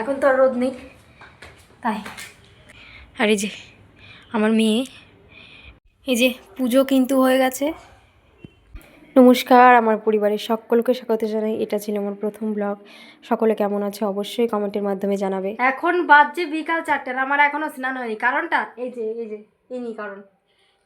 এখন তো আর রোদ নেই তাই। আর এই যে আমার মেয়ে, এই যে পুজো কিন্তু হয়ে গেছে। নমস্কার, আমার পরিবারের সকলকে স্বাগত জানাই। এটা ছিল আমার প্রথম ব্লগ। সকলে কেমন আছে অবশ্যই কমেন্টের মাধ্যমে জানাবে। এখন বাজছে বিকাল 4টা, আমার এখনও স্নান হয়নি। কারণটা এই যে ইনি কারণ।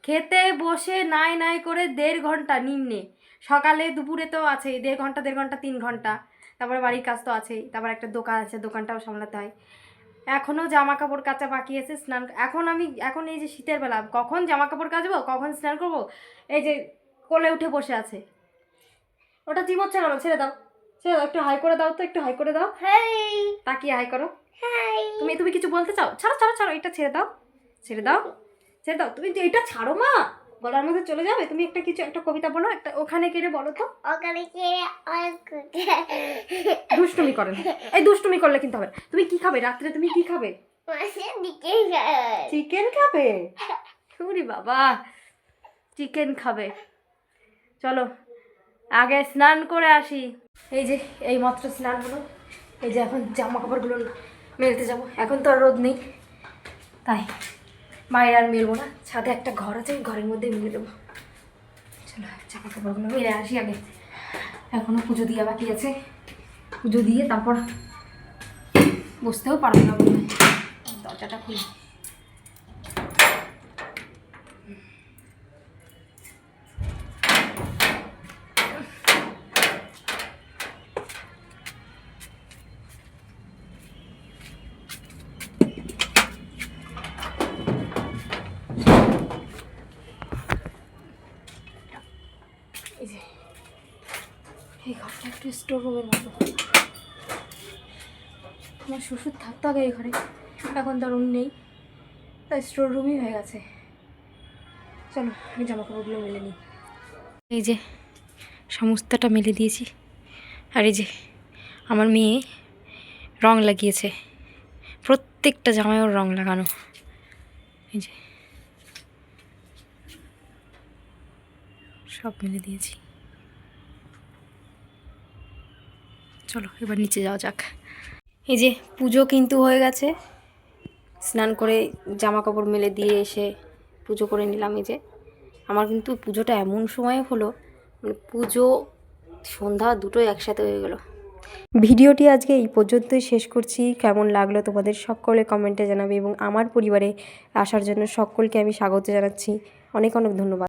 খেতে বসে নাই নাই করে 1.5 ঘন্টা নিম্নে, সকালে দুপুরে তো আছেই 1.5 ঘন্টা 3 ঘন্টা, তারপরে বাড়ির কাজ তো আছেই, তারপর একটা দোকান আছে, দোকানটাও সামলাতে হয়। এখনও জামা কাপড় কাচা বাকি আছে, স্নান। এখন এই যে শীতের বেলা, কখন জামা কাপড় কাচবো, কখন স্নান করবো, এই যে কোলে উঠে বসে আছে। ওটা চিমচ্ছে কেন? ছেড়ে দাও, একটু হাই করে দাও তো, একটু হাই করে দাও। তাকিয়ে হাই করো। তুমি কিছু বলতে চাও? ছাড়ো, এটা ছেড়ে দাও। তুমি এটা ছাড়ো মা, গলার মধ্যে চলে যাবে। তুমি একটা কবিতা বলো, একটা ওখানে কেড়ে বলো তো। দুষ্টুমি করেন, এই দুষ্টুমি করলে কিন্তু হবে। তুমি কি খাবে রাত্রে? তুমি কি খাবে? চিকেন খাবে? ওরে বাবা, চিকেন খাবে। চলো আগে স্নান করে আসি। এই যে এই মাত্র স্নান হলো। এই যে এখন জামা কাপড়গুলো মেলতে যাব। এখন তো আর রোদ নেই তাই বাইরে আর মেলবো না। ছাদে একটা ঘর আছে, ঘরের মধ্যে মেলে দেবো। চলো জামা কাপড়গুলো মেলে আসি আগে। এখনও পুজো দেওয়া বাকি আছে, পুজো দিয়ে তারপর বসতেও পারবো না বলে দরজাটা খুলি। এই ঘরটা একটু স্টোর রুমের মতো। আমার শ্বশুর থাকতো আগে এই ঘরে, এখন তো রুম নেই, তাই স্টোর রুমই হয়ে গেছে। চলো আমি জামা কাপড়গুলো মেলে নিই। এই যে সমস্তটা মেলে দিয়েছি। আর এই যে আমার মেয়ে রং লাগিয়েছে, প্রত্যেকটা জামায় ওর রং লাগানো। এই যে সব মেলে দিয়েছি। চলো এবার নিচে যাওয়া যাক। এই যে পুজো কিন্তু হয়ে গেছে। স্নান করে জামা কাপড় মেলে দিয়ে এসে পুজো করে নিলাম। এই যে আমার কিন্তু পুজোটা এমন সময়ে হলো, মানে পুজো সন্ধ্যা দুটোই একসাথে হয়ে গেল। ভিডিওটি আজকে এই পর্যন্তই শেষ করছি। কেমন লাগলো তোমাদের সকলে কমেন্টে জানাবে এবং আমার পরিবারে আসার জন্য সকলকে আমি স্বাগত জানাচ্ছি। অনেক ধন্যবাদ।